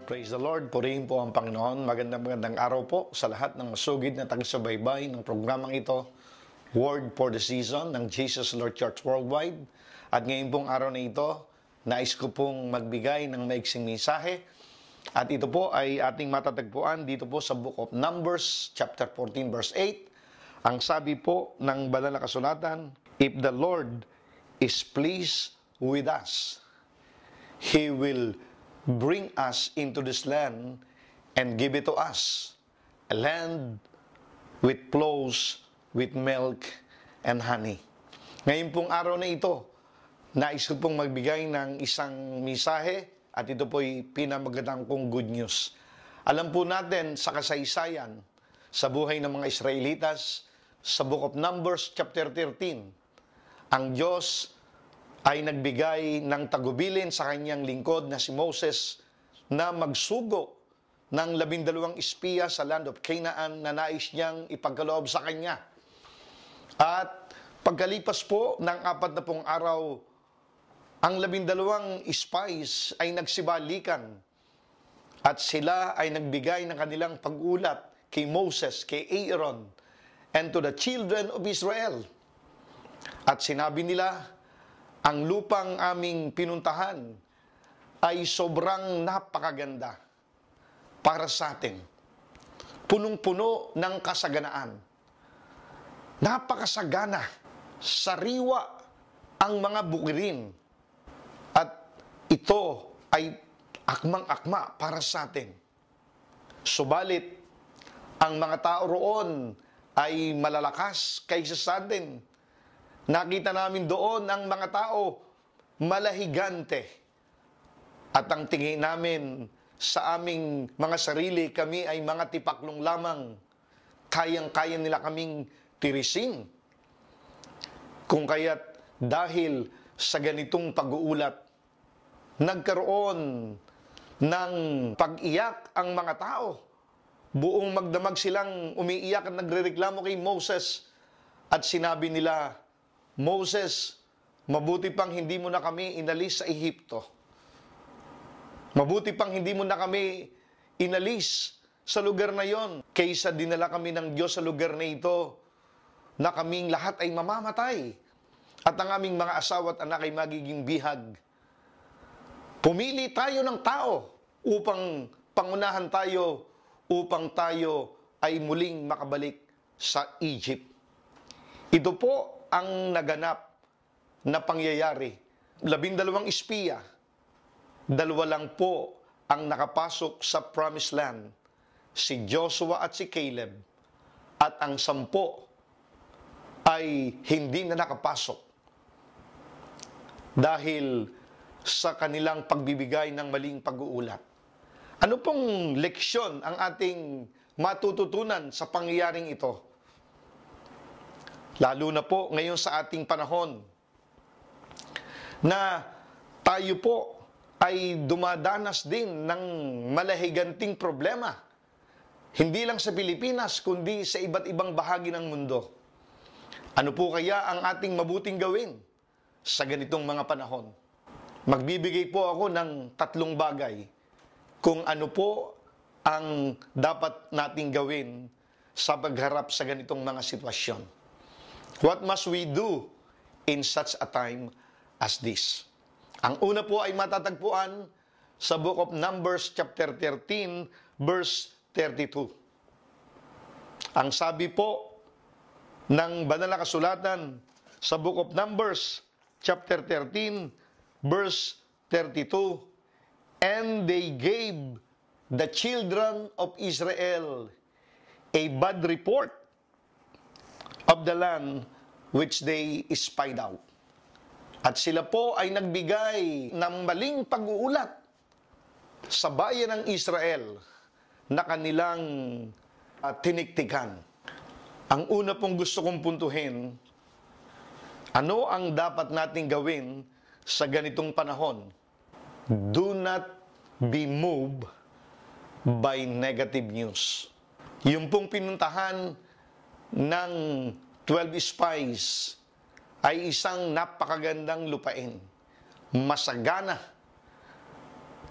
Praise the Lord, purihin po ang Panginoon. Magandang araw po sa lahat ng masugid na taga-subaybay ng programang ito, Word for the Season ng Jesus Lord Church Worldwide. At ngayon pong araw na ito, nais ko pong magbigay ng maiksing mensahe. At ito po ay ating matatagpuan dito po sa Book of Numbers, chapter 14, verse 8. Ang sabi po ng banal na kasulatan, if the Lord is pleased with us, He will bring us into this land and give it to us, a land with flows with milk and honey. Ngayon pong araw na ito, nais ko pong magbigay ng isang mensahe at ito po'y pinamagandang kong good news. Alam po natin sa kasaysayan, sa buhay ng mga Israelitas, sa Book of Numbers chapter 13, ang Diyos ay nagbigay ng tagubilin sa kanyang lingkod na si Moses na magsugo ng 12 espiya sa land of Canaan na nais niyang ipagkaloob sa kanya. At pagkalipas po ng 40 araw, ang 12 spies ay nagsibalikan at sila ay nagbigay ng kanilang pag-ulat kay Moses, kay Aaron, and to the children of Israel. At sinabi nila, ang lupang aming pinuntahan ay sobrang napakaganda para sa atin. Punong-puno ng kasaganaan. Napakasagana. Sariwa ang mga bukirin. At ito ay akmang-akma para sa atin. Subalit, ang mga tao roon ay malalakas kaysa sa atin. Nakita namin doon ang mga tao malahigante. At ang tingin namin sa aming mga sarili, kami ay mga tipaklong lamang. Kayang-kaya nila kaming tirisin. Kung kaya't dahil sa ganitong pag-uulat, nagkaroon ng pag-iyak ang mga tao. Buong magdamag silang umiiyak at nagrereklamo kay Moses. At sinabi nila, Moses, mabuti pang hindi mo na kami inalis sa Ehipto. Mabuti pang hindi mo na kami inalis sa lugar na yon. Kaysa dinala kami ng Diyos sa lugar na ito, na kaming lahat ay mamamatay. At ang aming mga asawa at anak ay magiging bihag. Pumili tayo ng tao upang pangunahan tayo, upang tayo ay muling makabalik sa Egypt. Ito po ang naganap na pangyayari. 12 espiya, 2 lang po ang nakapasok sa Promised Land, si Joshua at si Caleb, at ang 10 ay hindi na nakapasok dahil sa kanilang pagbibigay ng maling pag-uulat. Ano pong leksyon ang ating matututunan sa pangyayaring ito? Lalo na po ngayon sa ating panahon na tayo po ay dumadanas din ng malahiganting problema. Hindi lang sa Pilipinas, kundi sa iba't ibang bahagi ng mundo. Ano po kaya ang ating mabuting gawin sa ganitong mga panahon? Magbibigay po ako ng 3 bagay kung ano po ang dapat nating gawin sa pagharap sa ganitong mga sitwasyon. What must we do in such a time as this? Ang una po ay matatagpuan sa Book of Numbers chapter 13 verse 32. Ang sabi po ng banal na kasulatan sa Book of Numbers chapter 13 verse 32, and they gave the children of Israel a bad report of the land which they spied out. At sila po ay nagbigay ng maling pag-uulat sa bayan ng Israel na kanilang tiniktikan. Ang una pong gusto kong puntuhin, ano ang dapat nating gawin sa ganitong panahon? Do not be moved by negative news. Yung pong pinuntahan ng 12 spies ay isang napakagandang lupain. Masagana.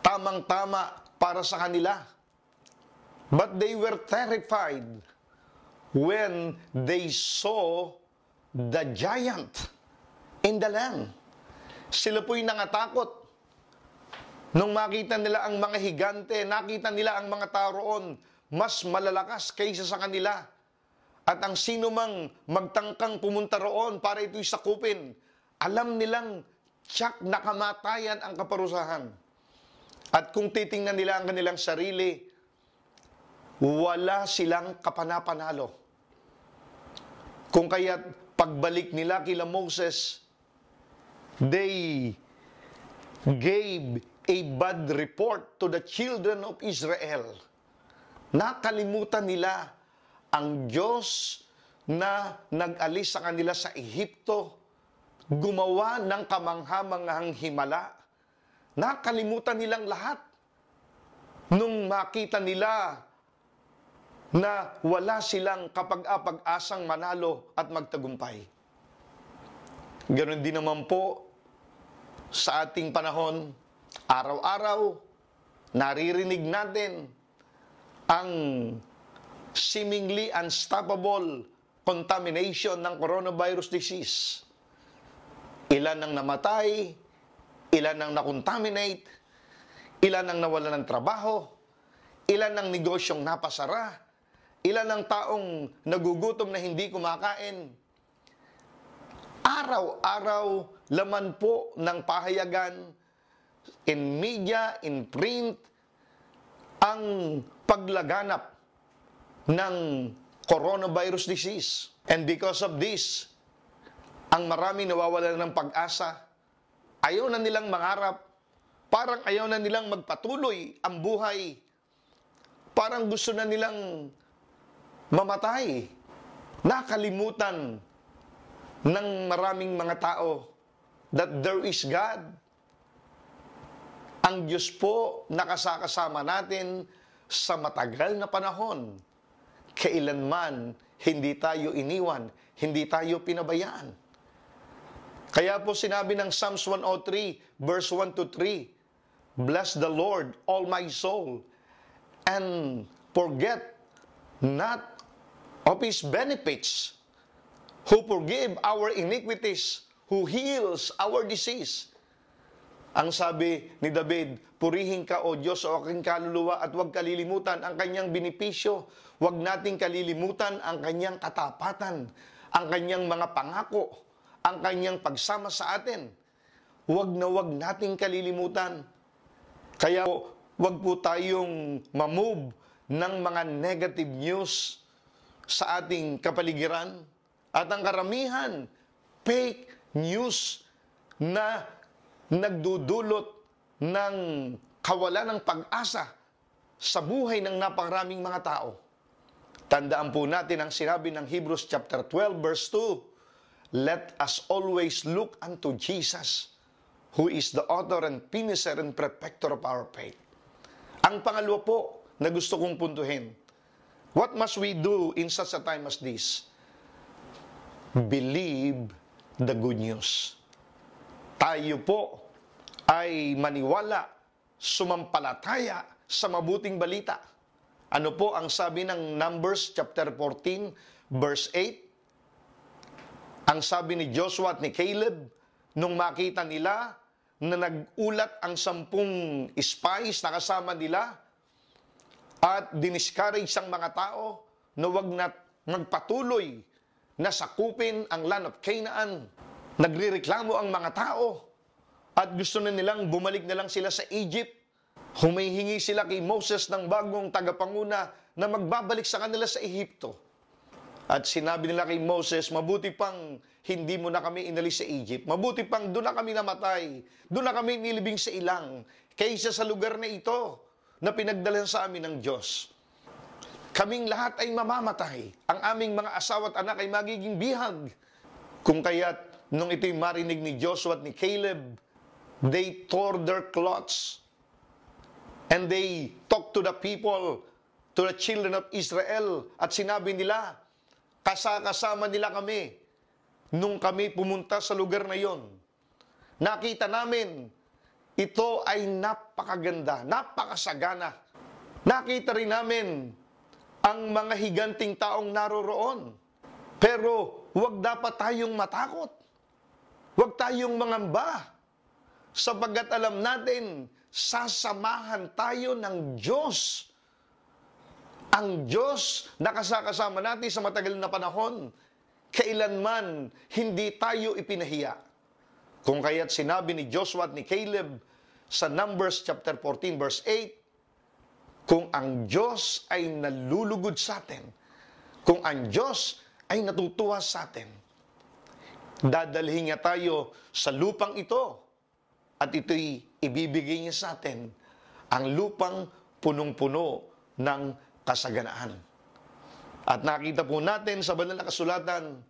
Tamang-tama para sa kanila. But they were terrified when they saw the giant in the land. Sila po'y nangatakot. Nung makita nila ang mga higante, nakita nila ang mga tao roon, mas malalakas kaysa sa kanila. At ang sino mang magtangkang pumunta roon para ito'y sakupin, alam nilang tiyak na kamatayan ang kaparusahan. At kung titingnan nila ang kanilang sarili, wala silang kapanapanalo. Kung kaya't pagbalik nila kila Moses, they gave a bad report to the children of Israel. Nakalimutan nila ang Diyos na nag-alis sa kanila sa Ehipto, gumawa ng kamanghamanghang himala. Nakalimutan nilang lahat. Nung makita nila na wala silang kapag-apag-asang manalo at magtagumpay. Ganon din naman po sa ating panahon, araw-araw, naririnig natin ang seemingly unstoppable contamination ng coronavirus disease. Ilan ang namatay, ilan ang nakontaminate, ilan ang nawalan ng trabaho, ilan ang negosyong napasara, ilan ang taong nagugutom na hindi kumakain. Araw-araw, laman po ng pahayagan, in media, in print, ang paglaganap ng coronavirus disease. And because of this, ang marami nawawalan ng pag-asa, ayaw na nilang mangarap, parang ayaw na nilang magpatuloy ang buhay, parang gusto na nilang mamatay. Nakalimutan ng maraming mga tao that there is God. Ang Diyos po nakasakasama natin sa matagal na panahon. Kailanman hindi tayo iniwan, hindi tayo pinabayaan. Kaya po sinabi ng Psalms 103, verse 1 to 3, Bless the Lord, all my soul, and forget not of His benefits, who forgive our iniquities, who heals our disease. Ang sabi ni David, purihin ka o Diyos o aking kaluluwa at huwag kalilimutan ang kanyang benepisyo. Huwag nating kalilimutan ang kanyang katapatan, ang kanyang mga pangako, ang kanyang pagsama sa atin. Huwag na huwag nating kalilimutan. Kaya huwag po tayong mamove ng mga negative news sa ating kapaligiran. At ang karamihan, fake news na nagdudulot ng kawalan ng pag-asa sa buhay ng napakaraming mga tao. Tandaan po natin ang sinabi ng Hebrews chapter 12 verse 2, Let us always look unto Jesus, who is the author and finisher and perfecter of our faith. Ang pangalawa po na gusto kong puntuhin, what must we do in such a time as this? Believe the good news. Tayo po ay maniwala, sumampalataya sa mabuting balita. Ano po ang sabi ng Numbers chapter 14 verse 8? Ang sabi ni Joshua at ni Caleb, nung makita nila na nag-ulat ang 10 spies na kasama nila at diniscourage ang mga tao na wag na magpatuloy na sakupin ang land of Canaan. Nagrereklamo ang mga tao at gusto na nilang bumalik na lang sila sa Egypt. Humihingi sila kay Moses ng bagong tagapanguna na magbabalik sa kanila sa Ehipto. At sinabi nila kay Moses, mabuti pang hindi mo na kami inalis sa Egypt. Mabuti pang doon na kami namatay. Doon na kami nilibing sa ilang. Kaysa sa lugar na ito na pinagdalhan sa amin ng Diyos. Kaming lahat ay mamamatay. Ang aming mga asawa at anak ay magiging bihag. Kung kaya't nung ito'y marinig ni Joshua at ni Caleb, they tore their cloths and they talked to the people, to the children of Israel, at sinabi nila, kasama nila kami nung kami pumunta sa lugar na yon. Nakita namin ito ay napakaganda, napakasagana. Nakita rin namin ang mga higanting taong naroroon. Pero huwag dapat tayong matakot. Huwag tayong mangamba. Sapagkat alam natin, sasamahan tayo ng Diyos. Ang Diyos na kasama natin sa matagal na panahon, kailanman hindi tayo ipinahiya. Kung kaya't sinabi ni Joshua at ni Caleb sa Numbers chapter 14 verse 8, kung ang Diyos ay nalulugod sa atin, kung ang Diyos ay natutuwa sa atin, dadalhin niya tayo sa lupang ito at ito'y ibibigay niya sa atin, ang lupang punong-puno ng kasaganaan. At nakita po natin sa banal na kasulatan,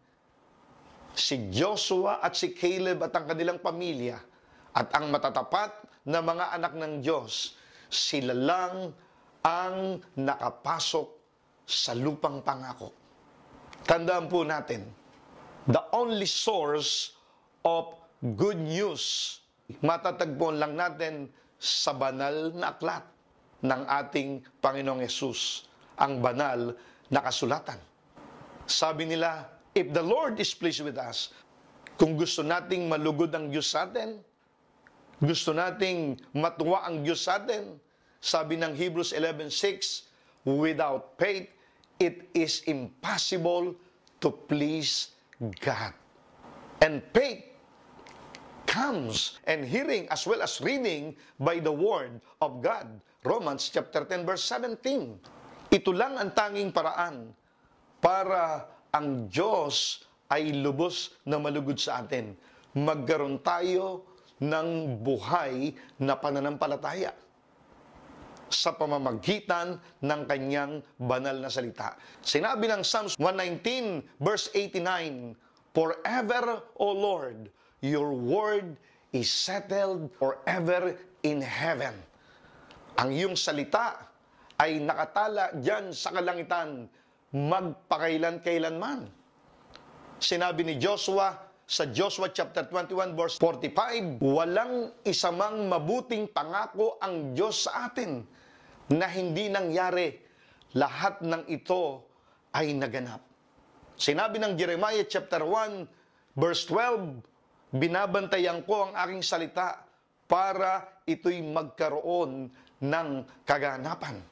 si Joshua at si Caleb at ang kanilang pamilya at ang matatapat na mga anak ng Diyos, sila lang ang nakapasok sa lupang pangako. Tandaan po natin, the only source of good news, matatagpuan lang natin sa banal na aklat ng ating Panginoong Yesus, ang banal na kasulatan. Sabi nila, if the Lord is pleased with us, kung gusto nating malugod ang Diyos sa atin, gusto nating matuwa ang Diyos sa atin, sabi ng Hebrews 11:6, without faith, it is impossible to please God. And faith comes and hearing as well as reading by the Word of God. Romans chapter 10 verse 17. Ito lang ang tanging paraan para ang Diyos ay lubos na malugod sa atin. Magkaroon tayo ng buhay na pananampalataya sa pamamagitan ng kanyang banal na salita. Sinabi ng Psalms 119 verse 89, forever, O Lord, your word is settled forever in heaven. Ang iyong salita ay nakatala diyan sa kalangitan magpakailan-kailanman. Sinabi ni Joshua sa Joshua chapter 21 verse 45, walang isamang mabuting pangako ang Diyos sa atin na hindi nangyari. Lahat ng ito ay naganap. Sinabi ng Jeremiah chapter 1 verse 12, binabantayan ko ang aking salita para ito'y magkaroon ng kaganapan.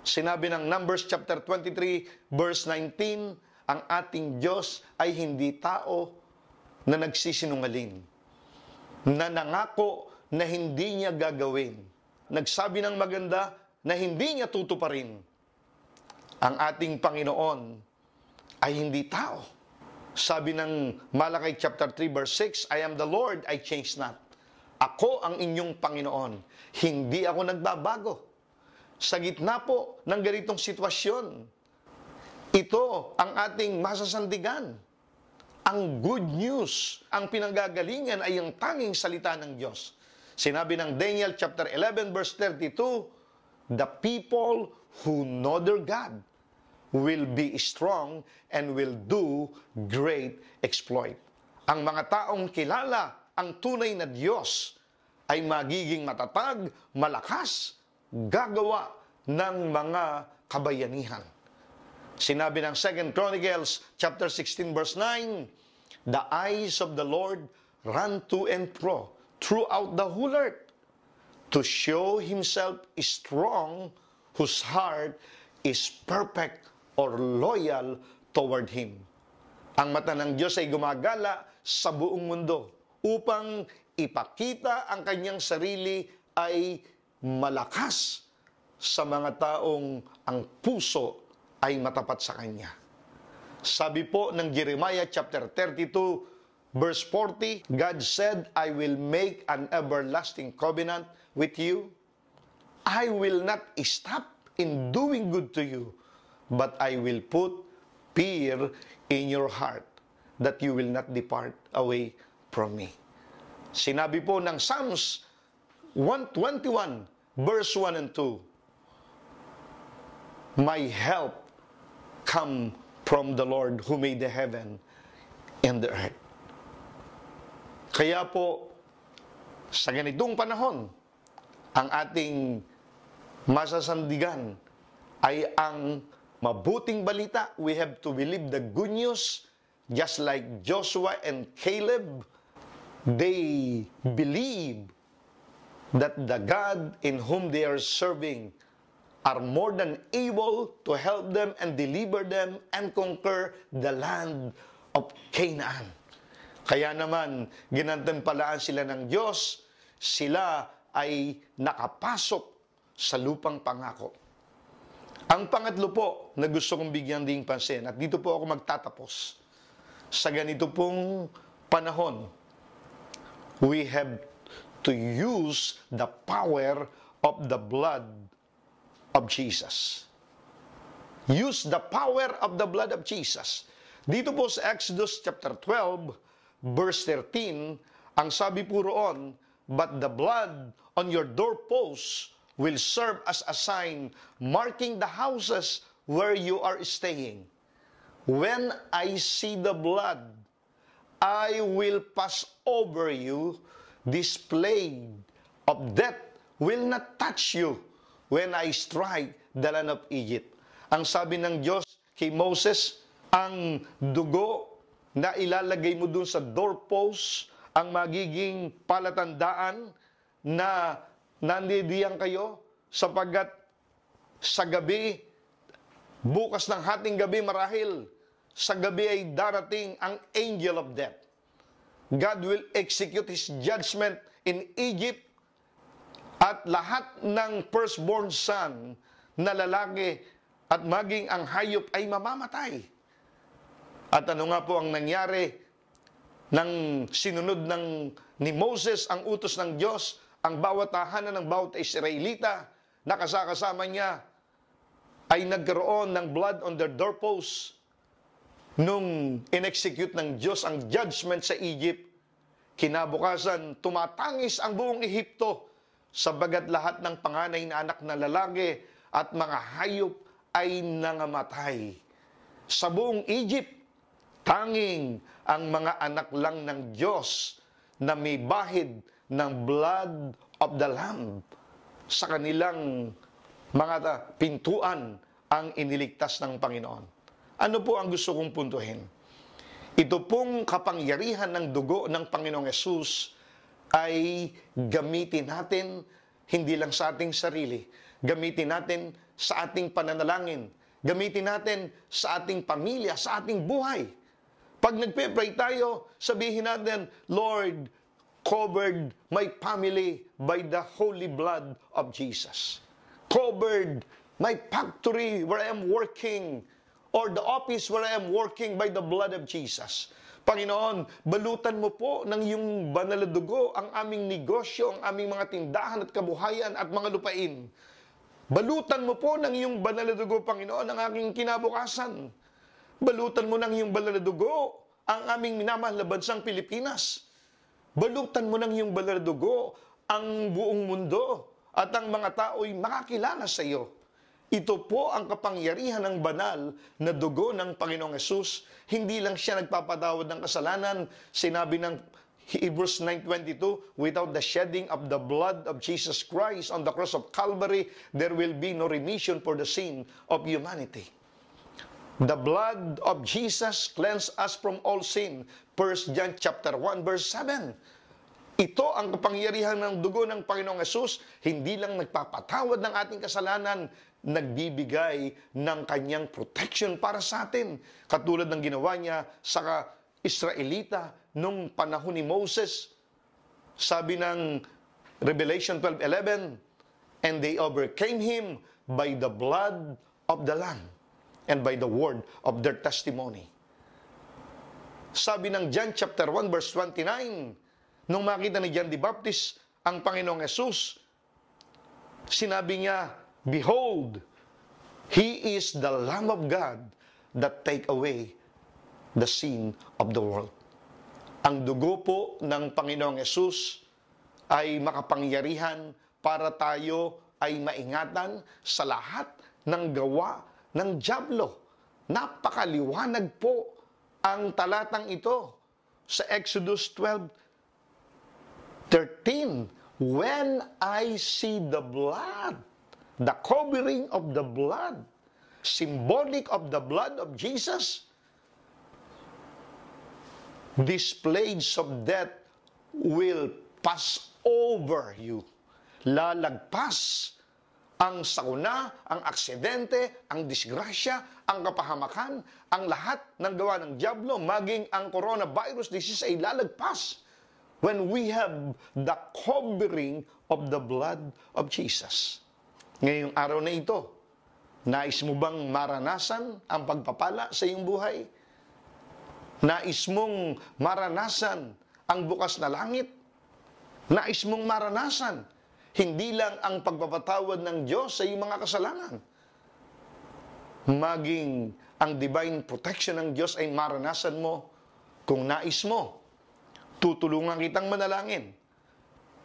Sinabi ng Numbers chapter 23 verse 19, ang ating Diyos ay hindi tao na nagsisinungaling, na nangako na hindi niya gagawin, nagsabi ng maganda na hindi niya tutuparin. Ang ating Panginoon ay hindi tao. Sabi ng Malakay chapter 3 verse 6, I am the Lord, I change not. Ako ang inyong Panginoon, hindi ako nagbabago. Sa gitna po ng ganitong sitwasyon, ito ang ating masasandigan. Ang good news, ang pinanggagalingan ay ang tanging salita ng Diyos. Sinabi ng Daniel chapter 11 verse 32, the people who know their God will be strong and will do great exploit. Ang mga taong kilala ang tunay na Diyos ay magiging matatag, malakas, gagawa ng mga kabayanihan. Sinabi ng 2 Chronicles chapter 16 verse 9, the eyes of the Lord run to and fro throughout the whole earth to show himself strong, whose heart is perfect or loyal toward him. Ang mata ng Diyos ay gumagala sa buong mundo upang ipakita ang kanyang sarili ay malakas sa mga taong ang puso ay matapat sa kanya. Sabi po ng Jeremiah chapter 32 verse 40, God said, I will make an everlasting covenant with you. I will not stop in doing good to you, but I will put fear in your heart that you will not depart away from me. Sinabi po ng Psalms 121 verse 1 and 2, my help come from the Lord who made the heaven and the earth. Kaya po, Sa ganitong panahon, ang ating masasandigan ay ang mabuting balita. We have to believe the good news, just like Joshua and Caleb. They believe that the God in whom they are serving are more than able to help them and deliver them and conquer the land of Canaan. Kaya naman, ginantimpalaan sila ng Diyos, sila ay nakapasok sa lupang pangako. Ang pangatlo po na gusto kong bigyan ding pansin, at dito po ako magtatapos, sa ganito pong panahon, we have to use the power of the blood of Jesus. Use the power of the blood of Jesus. Dito po sa Exodus chapter 12, verse 13, ang sabi po roon, but the blood on your doorposts will serve as a sign marking the houses where you are staying. When I see the blood, I will pass over you. This plague of death will not touch you when I strike the land of Egypt. Ang sabi ng Diyos kay Moses, ang dugo na ilalagay mo dun sa doorpost, ang magiging palatandaan na nandidiyan kayo sapagkat sa gabi, bukas ng hating gabi marahil, sa gabi ay darating ang angel of death. God will execute His judgment in Egypt at lahat ng firstborn son na lalaki at maging ang hayop ay mamamatay. At ano nga po ang nangyari nang sinunod ni Moses ang utos ng Diyos, ang bawat tahanan ng bawat Israelita na kasama niya ay nagkaroon ng blood on their doorposts. Nung in-execute ng Diyos ang judgment sa Egypt, kinabukasan tumatangis ang buong Ehipto sabagat lahat ng panganay na anak na lalaki at mga hayop ay nangamatay. Sa buong Egypt, tanging ang mga anak lang ng Diyos na may bahid ng blood of the Lamb sa kanilang mga pintuan ang iniligtas ng Panginoon. Ano po ang gusto kong puntuhin? Ito pong kapangyarihan ng dugo ng Panginoong Hesus ay gamitin natin hindi lang sa ating sarili, gamitin natin sa ating pananalangin, gamitin natin sa ating pamilya, sa ating buhay. Pag nagpe-pray tayo, sabihin natin, Lord, covered my family by the holy blood of Jesus. Covered my factory where I am working, or the office where I am working by the blood of Jesus. Panginoon, balutan mo po ng iyong banal na dugo ang aming negosyo, ang aming mga tindahan at kabuhayan at mga lupain. Balutan mo po ng iyong banal na dugo, Panginoon, ang aking kinabukasan. Balutan mo ng iyong banal na dugo ang aming minamahal na bansang Pilipinas. Balutan mo ng iyong banal na dugo ang buong mundo at ang mga tao'y makakilala sa iyo. Ito po ang kapangyarihan ng banal na dugo ng Panginoong Hesus. Hindi lang siya nagpapatawad ng kasalanan. Sinabi ng Hebrews 9:22, without the shedding of the blood of Jesus Christ on the cross of Calvary, there will be no remission for the sin of humanity. The blood of Jesus cleanse us from all sin. 1 John chapter 1 verse 7. Ito ang kapangyarihan ng dugo ng Panginoong Hesus, hindi lang nagpapatawad ng ating kasalanan, nagbibigay ng kanyang protection para sa atin. Katulad ng ginawa niya sa Israelita nung panahon ni Moses. Sabi ng Revelation 12:11, and they overcame him by the blood of the Lamb and by the word of their testimony. Sabi ng John chapter 1 verse 29, nung makita ni John the Baptist ang Panginoong Hesus, sinabi niya, behold, He is the Lamb of God that take away the sin of the world. Ang dugo po ng Panginoong Hesus ay makapangyarihan para tayo ay maingatan sa lahat ng gawa ng dyablo. Napakaliwanag po ang talatang ito sa Exodus 12, 13, when I see the blood, the covering of the blood, symbolic of the blood of Jesus, these plagues of death will pass over you. Lalagpas ang sakuna, ang aksidente, ang disgrasya, ang kapahamakan, ang lahat ng gawa ng diablo, maging ang coronavirus disease ay lalagpas when we have the covering of the blood of Jesus. Ngayong araw na ito, nais mo bang maranasan ang pagpapala sa iyong buhay? Nais mong maranasan ang bukas na langit? Nais mong maranasan hindi lang ang pagpapatawad ng Diyos sa iyong mga kasalanan, maging ang divine protection ng Diyos ay maranasan mo kung nais mo. Tutulungan kitang manalangin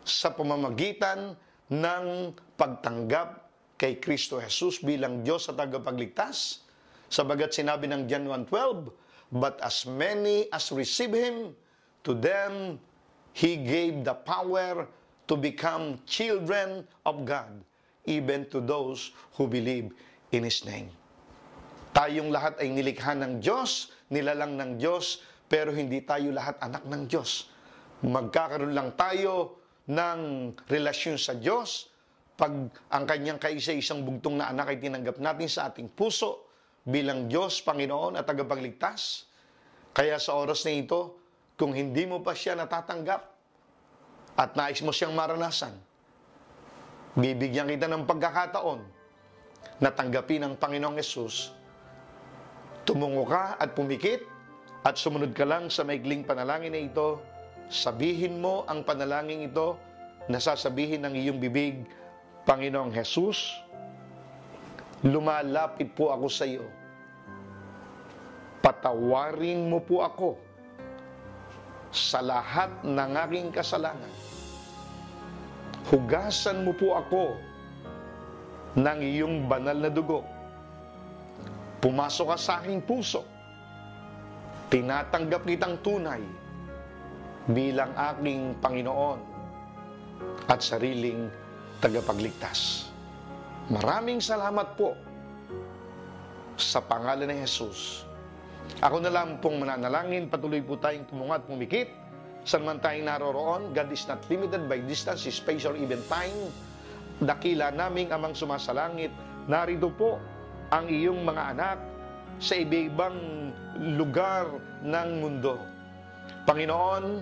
sa pamamagitan ng pagtanggap kay Kristo Jesus bilang Diyos sa tagapagligtas. Sabagat sinabi ng John 1:12, but as many as receive Him, to them He gave the power to become children of God, even to those who believe in His name. Tayong lahat ay nilikha ng Diyos, nilalang ng Diyos, pero hindi tayo lahat anak ng Diyos. Magkakaroon lang tayo ng relasyon sa Diyos pag ang kanyang kaisa-isang bugtong na anak ay tinanggap natin sa ating puso bilang Diyos, Panginoon at tagapagligtas. Kaya sa oras na ito, kung hindi mo pa siya natatanggap at nais mo siyang maranasan, bibigyan kita ng pagkakataon na tanggapin ang Panginoong Hesus. Tumungo ka at pumikit at sumunod ka lang sa maikling panalangin na ito. Sabihin mo ang panalangin ito na sasabihin ng iyong bibig, Panginoong Hesus, lumalapit po ako sa iyo. Patawarin mo po ako sa lahat ng aking kasalanan. Hugasan mo po ako ng iyong banal na dugo. Pumasok ka sa aking puso. Tinatanggap kitang tunay bilang aking Panginoon at sariling tagapagligtas. Maraming salamat po sa pangalan ni Jesus. Ako na lang pong mananalangin, patuloy po tayong tumunga at pumikit. Saan man tayong naroroon, God is not limited by distance, space, or even time. Dakila naming Amang sumasalangit, narito po ang iyong mga anak sa iba-ibang lugar ng mundo. Panginoon,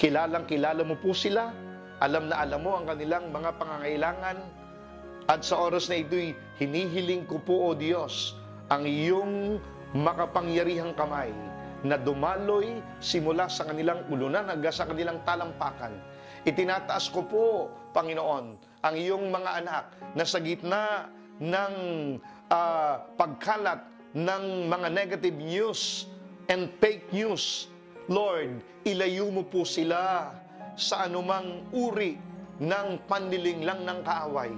kilalang-kilala mo po sila, alam na alam mo ang kanilang mga pangangailangan, at sa oras na ito'y hinihiling ko po, O Diyos, ang iyong makapangyarihang kamay na dumaloy simula sa kanilang ulunan hanggang sa kanilang talampakan. Itinataas ko po, Panginoon, ang iyong mga anak na sa gitna ng pagkalat ng mga negative news and fake news. Lord, ilayo mo po sila sa anumang uri ng panlilinglang ng kaaway.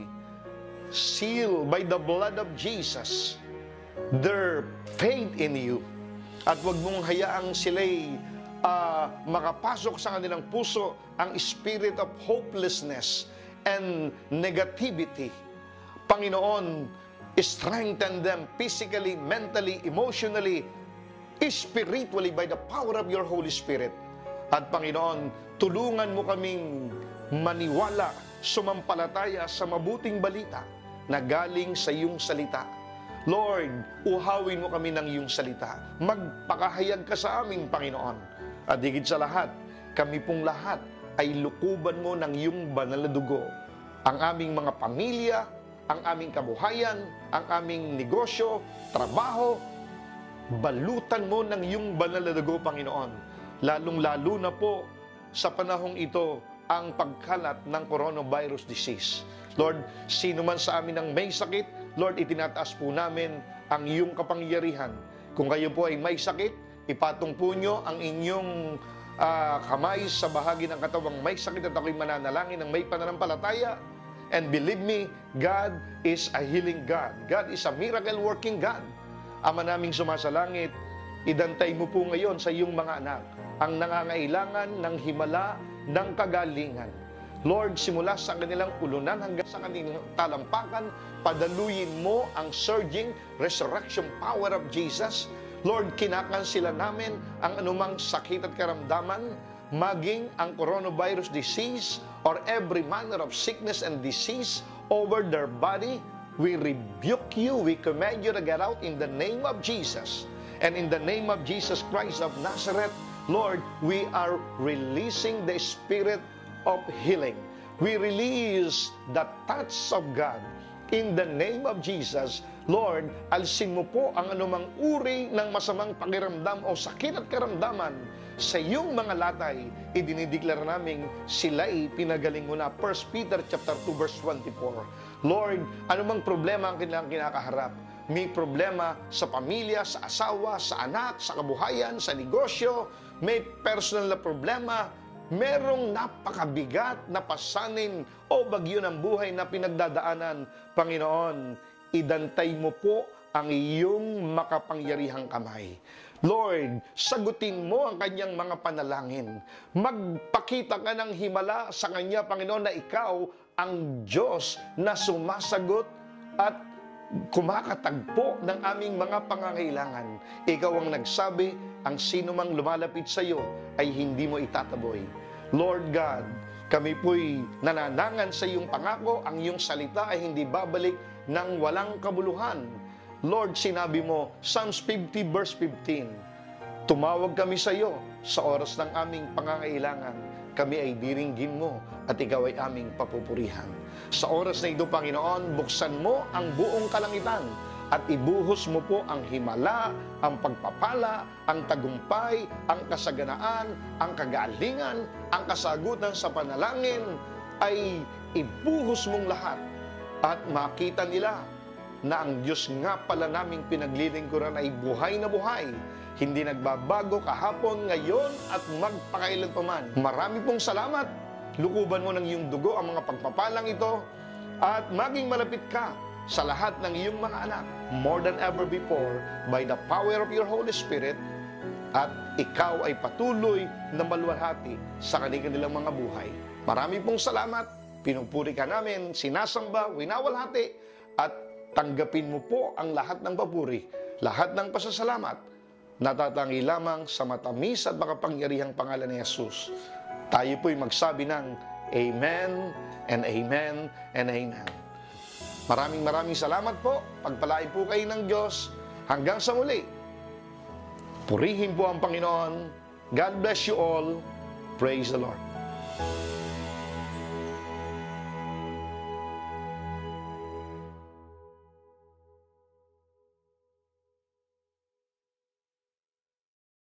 Seal by the blood of Jesus their faith in you. At huwag mong hayaang sila'y makapasok sa kanilang puso ang spirit of hopelessness and negativity. Panginoon, strengthen them physically, mentally, emotionally, spiritually by the power of your Holy Spirit. At Panginoon, tulungan mo kaming maniwala, sumampalataya sa mabuting balita na galing sa iyong salita. Lord, uhawin mo kami ng iyong salita. Magpakahayag ka sa aming Panginoon. At higit sa lahat, kami pong lahat ay lukuban mo ng iyong banal na dugo. Ang aming mga pamilya, ang aming kabuhayan, ang aming negosyo, trabaho, balutan mo ng iyong banal na dugo, Panginoon. Lalong-lalo na po sa panahong ito ang pagkalat ng coronavirus disease. Lord, sino man sa amin ang may sakit, Lord, itinataas po namin ang iyong kapangyarihan. Kung kayo po ay may sakit, ipatong po nyo ang inyong kamay sa bahagi ng katawang may sakit at ako'y mananalangin ng may pananampalataya. And believe me, God is a healing God. God is a miracle-working God. Ama naming sumasalangit, idantay mo po ngayon sa iyong mga anak ang nangangailangan ng himala ng kagalingan. Lord, simula sa kanilang ulunan hanggang sa kanilang talampakan, padaluyin mo ang surging resurrection power of Jesus. Lord, kinakansila namin ang anumang sakit at karamdaman, maging ang coronavirus disease or every manner of sickness and disease over their body. We rebuke you, we command you to get out in the name of Jesus. And in the name of Jesus Christ of Nazareth, Lord, we are releasing the spirit of healing. We release the touch of God. In the name of Jesus, Lord, alisin mo po ang anumang uri ng masamang pakiramdam o sakit at karamdaman sa iyong mga latay. Idinideklara namin sila'y pinagaling mo na. 1 Peter chapter 2 verse 24. Lord, anumang problema ang kanilang kinakaharap, may problema sa pamilya, sa asawa, sa anak, sa kabuhayan, sa negosyo, may personal na problema, merong napakabigat na pasanin o bagyo ng buhay na pinagdadaanan, Panginoon, idantay mo po ang iyong makapangyarihang kamay. Lord, sagutin mo ang kanyang mga panalangin. Magpakita ka ng himala sa kanya, Panginoon, na ikaw ang Diyos na sumasagot at kumakatagpo ng aming mga pangangailangan. Ikaw ang nagsabi, ang sino mang lumalapit sa iyo ay hindi mo itataboy. Lord God, kami po'y nananangan sa iyong pangako, ang iyong salita ay hindi babalik ng walang kabuluhan. Lord, sinabi mo, Psalms 50 verse 15, tumawag kami sa iyo sa oras ng aming pangangailangan. Kami ay diringgin mo at ikaw ay aming papupurihan. Sa oras na ito, Panginoon, buksan mo ang buong kalangitan at ibuhos mo po ang himala, ang pagpapala, ang tagumpay, ang kasaganaan, ang kagalingan, ang kasagutan sa panalangin, ay ibuhos mong lahat at makita nila na ang Diyos nga pala naming pinaglilingkuran ay buhay na buhay, hindi nagbabago kahapon, ngayon at magpakailan pa man. Marami pong salamat. Lukuban mo ng iyong dugo ang mga pagpapalang ito at maging malapit ka sa lahat ng iyong mga anak more than ever before by the power of your Holy Spirit, at ikaw ay patuloy na maluwalhati sa kanilang mga buhay. Marami pong salamat. Pinupuri ka namin, sinasamba, winawalhati, at tanggapin mo po ang lahat ng papuri, lahat ng pasasalamat, natatangi lamang sa matamis at makapangyarihang pangalan ni Jesus. Tayo po'y magsabi ng Amen and Amen and Amen. Maraming salamat po. Pagpalain po kayo ng Diyos. Hanggang sa muli. Purihin po ang Panginoon. God bless you all. Praise the Lord.